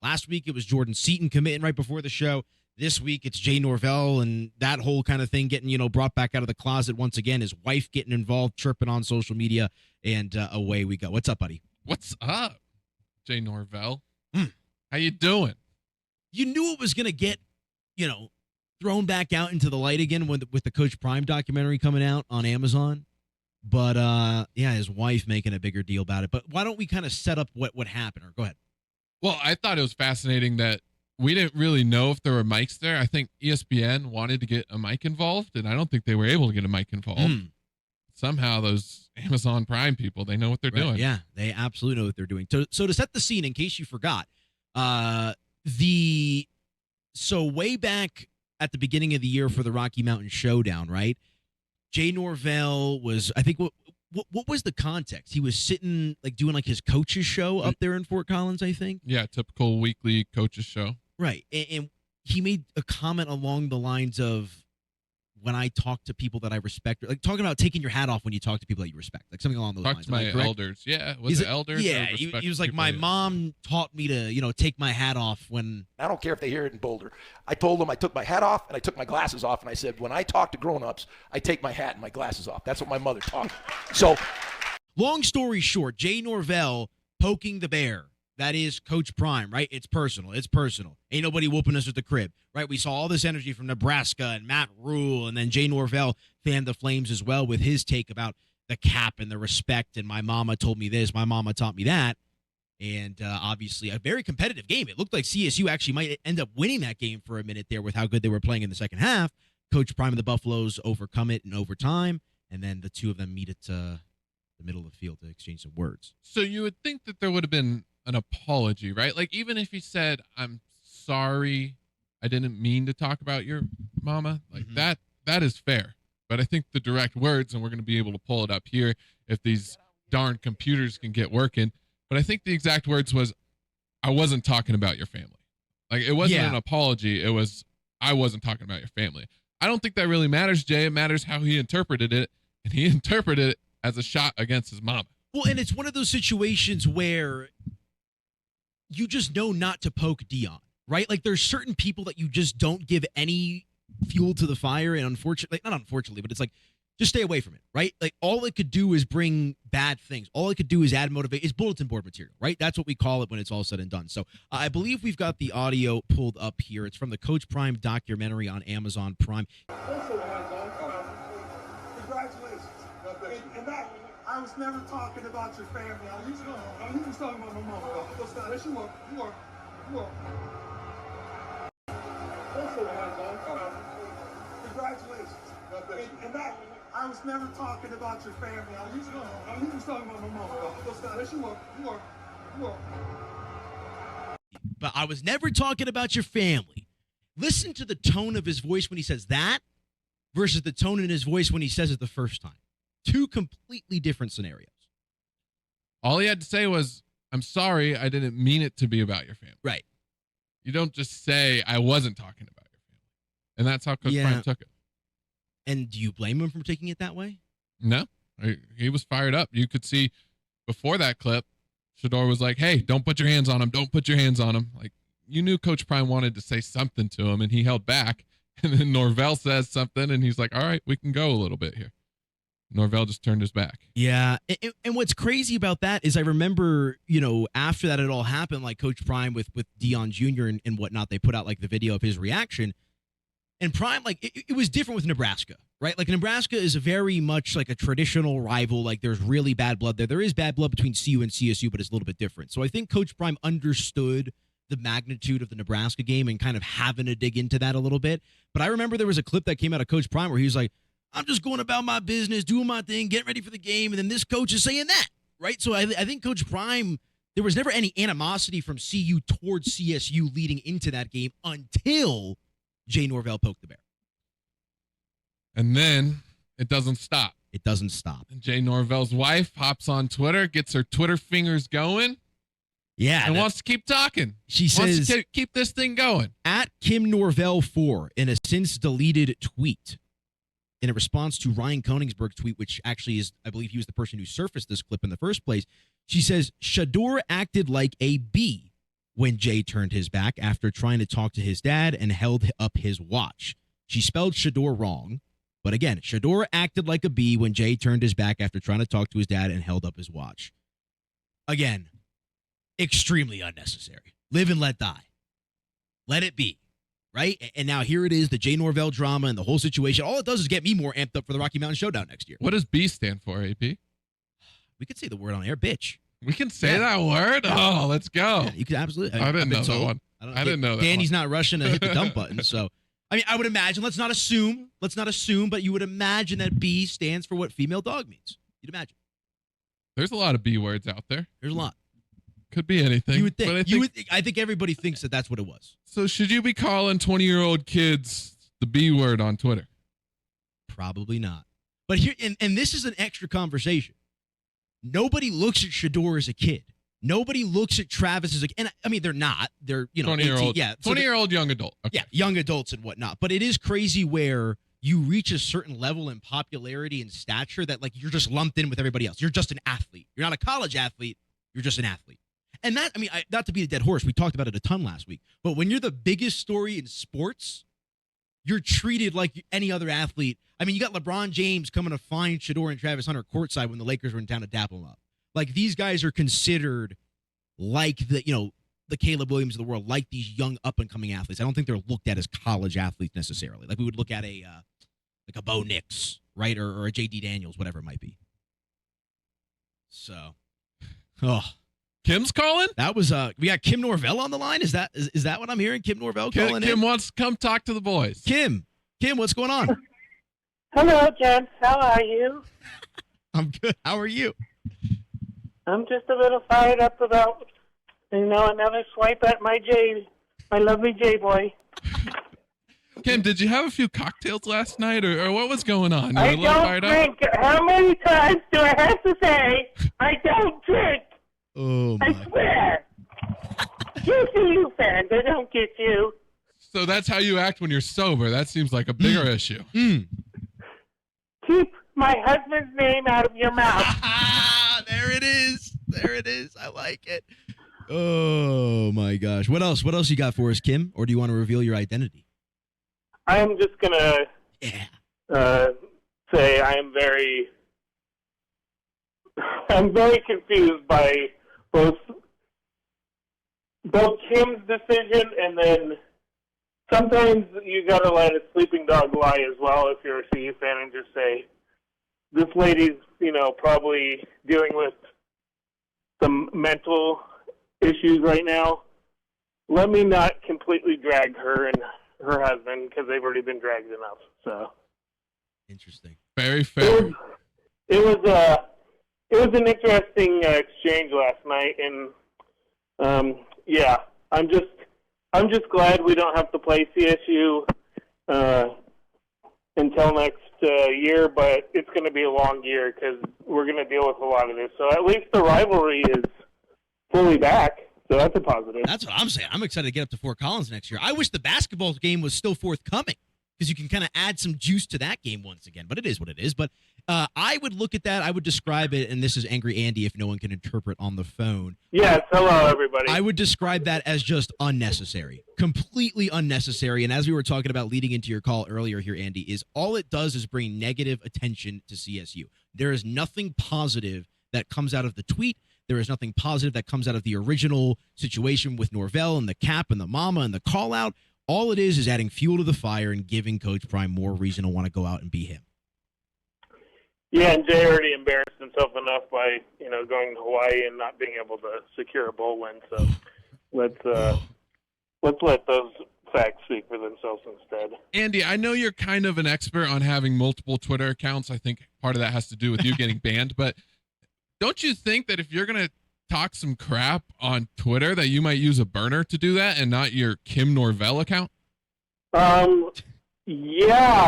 Last week, it was Jordan Seaton committing right before the show. This week, it's Jay Norvell and that whole kind of thing getting, brought back out of the closet once again. His wife getting involved, chirping on social media, and away we go. What's up, buddy? What's up, Jay Norvell? How you doing? You knew it was going to get, thrown back out into the light again with the Coach Prime documentary coming out on Amazon. But, his wife making a bigger deal about it. But why don't we kind of set up what happened? Or go ahead. Well, I thought it was fascinating that we didn't really know if there were mics there. I think ESPN wanted to get a mic involved, and I don't think they were able to get a mic involved. Somehow those Amazon Prime people, they know what they're doing. Yeah, they absolutely know what they're doing. So to set the scene, in case you forgot, way back at the beginning of the year for the Rocky Mountain Showdown, right? Jay Norvell was, I think, what was the context? He was sitting, doing, his coach's show up there in Fort Collins, I think? Yeah, typical weekly coach's show. Right. And he made a comment along the lines of, when I talk to people that I respect, talking about taking your hat off when you talk to people that you respect, something along those lines. Talk to my elders. Yeah, was it elders? Yeah, he was like, my mom taught me to, take my hat off when. I don't care if they hear it in Boulder. I told them I took my hat off and I took my glasses off, and I said, when I talk to grown-ups, I take my hat and my glasses off. That's what my mother taught me. So, long story short, Jay Norvell poking the bear. That is Coach Prime, right? It's personal. Ain't nobody whooping us at the crib, right? We saw all this energy from Nebraska and Matt Rule, and then Jay Norvell fanned the flames as well with his take about the cap and the respect, and my mama told me this, my mama taught me that, and obviously a very competitive game. It looked like CSU actually might end up winning that game for a minute there with how good they were playing in the second half. Coach Prime and the Buffaloes overcome it in overtime, and then the two of them meet at the middle of the field to exchange some words. So you would think that there would have been an apology, right? Even if he said, I'm sorry, I didn't mean to talk about your mama, that is fair. But I think the direct words, and we're going to be able to pull it up here if these darn computers can get working, but I think the exact words was, I wasn't talking about your family. It wasn't an apology. It was, I wasn't talking about your family. I don't think that really matters, Jay. It matters how he interpreted it, and he interpreted it as a shot against his mama. Well, and it's one of those situations where you just know not to poke Dion, right? There's certain people that you just don't give any fuel to the fire, and not unfortunately, but it's just stay away from it, right? All it could do is bring bad things. All it could do is add motivation. It's bulletin board material, right? That's what we call it when it's all said and done. So I believe we've got the audio pulled up here. It's from the Coach Prime documentary on Amazon Prime. Congratulations. I was never talking about your family. You was talking about my mom. Yes, you were. Congratulations. I was never talking about your family. You was talking about my mom. Yes, you were. But I was never talking about your family. Listen to the tone of his voice when he says that versus the tone in his voice when he says it the first time. Two completely different scenarios. All he had to say was, I'm sorry, I didn't mean it to be about your family. Right. You don't just say, I wasn't talking about your family. And that's how Coach Prime took it. And do you blame him for taking it that way? No. He was fired up. You could see before that clip, Shador was like, hey, don't put your hands on him. Don't put your hands on him. You knew Coach Prime wanted to say something to him, and he held back. And then Norvell says something, and he's like, all right, we can go a little bit here. Norvell just turned his back. Yeah. And what's crazy about that is I remember, after that it all happened, Coach Prime with Dion Jr. and whatnot, they put out the video of his reaction. And Prime, it was different with Nebraska, right? Nebraska is very much a traditional rival. There's really bad blood there. There is bad blood between CU and CSU, but it's a little bit different. So I think Coach Prime understood the magnitude of the Nebraska game and kind of having to dig into that a little bit. But I remember there was a clip that came out of Coach Prime where he was like, I'm just going about my business, doing my thing, getting ready for the game, and then this coach is saying that, right? So I think Coach Prime, there was never any animosity from CU towards CSU leading into that game until Jay Norvell poked the bear. And then it doesn't stop. It doesn't stop. And Jay Norvell's wife hops on Twitter, gets her Twitter fingers going. Yeah. And wants to keep talking. She says, wants to keep this thing going. At Kim Norvell 4 in a since deleted tweet. In a response to Ryan Koenigsberg's tweet, which actually is, I believe he was the person who surfaced this clip in the first place, she says, Shador acted like a B when Jay turned his back after trying to talk to his dad and held up his watch. She spelled Shador wrong. But again, Shador acted like a B when Jay turned his back after trying to talk to his dad and held up his watch. Again, extremely unnecessary. Live and let die. Let it be. Right? And now here it is, the Jay Norvell drama and the whole situation. All it does is get me more amped up for the Rocky Mountain Showdown next year. What does B stand for, AP? We could say the word on air, bitch. We can say that word? Oh, let's go. Yeah, you could absolutely. I didn't know that one. I didn't know that Danny's one. not rushing to hit the dump button. So, I mean, I would imagine, let's not assume, but you would imagine that B stands for what female dog means. You'd imagine. There's a lot of B words out there. There's a lot. Could be anything. You would think. But I think everybody thinks that that's what it was. So should you be calling 20-year-old kids the B word on Twitter? Probably not. But here, and this is an extra conversation. Nobody looks at Shador as a kid. Nobody looks at Travis as a kid. And I mean, they're not. They're, 20-year-old. 18, yeah. 20-year-old young adult. Okay. Yeah, young adults and whatnot. But it is crazy where you reach a certain level in popularity and stature that, like, you're just lumped in with everybody else. You're just an athlete. You're not a college athlete. You're just an athlete. And that, I mean, not to beat a dead horse, we talked about it a ton last week, but when you're the biggest story in sports, you're treated like any other athlete. I mean, you got LeBron James coming to find Shador and Travis Hunter courtside when the Lakers were in town to dap them up. Like, these guys are considered like the Caleb Williams of the world, like these young up-and-coming athletes. I don't think they're looked at as college athletes necessarily. Like, we would look at a Bo Nix, right, or a J.D. Daniels, whatever it might be. So, Kim's calling? that was we got Kim Norvell on the line. Is that what I'm hearing? Kim Norvell calling Kim in? wants to come talk to the boys. Kim, what's going on? Hello, Jen. How are you? I'm good. How are you? I'm just a little fired up about, another swipe at my lovely J boy. Kim, did you have a few cocktails last night, or what was going on? You were I a little fired don't up? drink. How many times do I have to say I don't drink? Oh my! I swear. Just you, fans. I don't get you. So that's how you act when you're sober. That seems like a bigger issue. Keep my husband's name out of your mouth. There it is. I like it. Oh my gosh! What else? What else you got for us, Kim? Or do you want to reveal your identity? I'm just gonna say I'm very confused by both Kim's decision, and then sometimes you gotta let a sleeping dog lie as well if you're a CU fan and just say, this lady's, probably dealing with some mental issues right now. Let me not completely drag her and her husband because they've already been dragged enough. So Interesting. Very fair. It was an interesting exchange last night, and I'm just glad we don't have to play CSU until next year, but it's going to be a long year because we're going to deal with a lot of this. So at least the rivalry is fully back, so that's a positive. That's what I'm saying. I'm excited to get up to Fort Collins next year. I wish the basketball game was still forthcoming because you can kind of add some juice to that game once again. But it is what it is. But I would look at that. I would describe it, and this is Angry Andy if no one can interpret on the phone. Yes, hello, everybody. I would describe that as just unnecessary, completely unnecessary. And as we were talking about leading into your call earlier here, Andy, is all it does is bring negative attention to CSU. There is nothing positive that comes out of the tweet. There is nothing positive that comes out of the original situation with Norvell and the cap and the mama and the call out. All it is adding fuel to the fire and giving Coach Prime more reason to want to go out and be him. Yeah, and Jay already embarrassed himself enough by, going to Hawaii and not being able to secure a bowl win. So let's let those facts speak for themselves instead. Andy, I know you're kind of an expert on having multiple Twitter accounts. I think part of that has to do with you getting banned, but don't you think that if you're going to talk some crap on Twitter that you might use a burner to do that and not your Kim Norvell account? Yeah,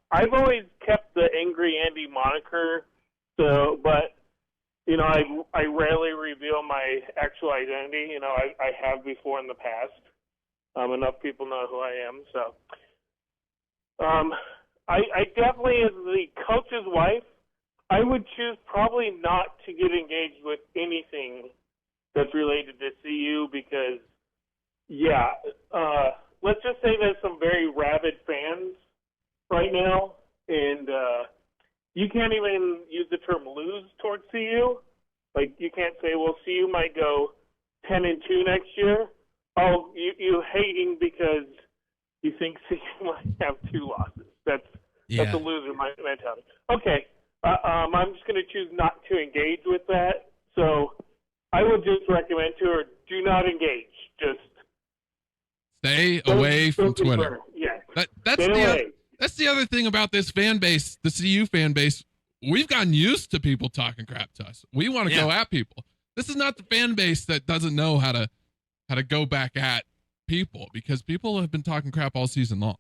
I've always kept the Angry Andy moniker, but I rarely reveal my actual identity. I have before in the past. Enough people know who I am, so I definitely, as the coach's wife, I would choose probably not to get engaged with anything that's related to CU because Yeah. Let's just say there's some very rabid fans right now, and you can't even use the term lose towards CU. Like, you can't say, well, CU might go 10-2 next year. Oh, you hating because you think CU might have 2 losses. That's a loser mentality. Okay, I'm just going to choose not to engage with that. So I would just recommend to her, do not engage. Just stay away from Twitter. Yeah. That's the other thing about this fan base, the CU fan base. We've gotten used to people talking crap to us. We want to go at people. This is not the fan base that doesn't know how to go back at people, because people have been talking crap all season long.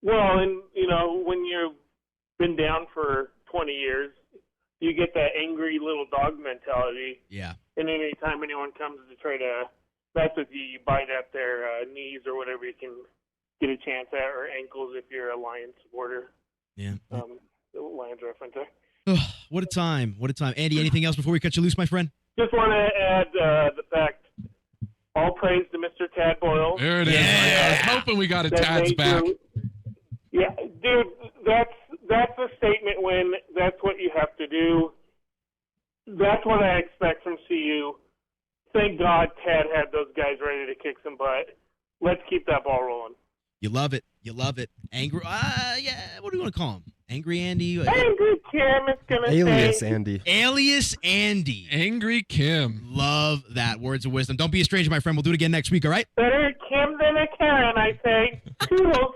Well, and when you've been down for 20 years, you get that angry little dog mentality. Yeah. And anytime anyone comes to try to mess with you, you bite at their knees or whatever you can get a chance at, or ankles if you're a Lions supporter. Yeah. The Lions reference there. What a time. What a time. Andy, anything else before we cut you loose, my friend? Just want to add the fact, all praise to Mr. Tad Boyle. There it is. I was hoping we got a Tad's back. Yeah, dude, that's a statement win. That's what you have to do. That's what I expect from CU. Thank God Tad had those guys ready to kick some butt. Let's keep that ball rolling. You love it. You love it. Angry, what do you want to call him? Angry Andy? Angry Kim is going to say. Alias Andy. Alias Andy. Angry Kim. Love that. Words of wisdom. Don't be a stranger, my friend. We'll do it again next week, all right? Better Kim than a Karen, I say. Toodles.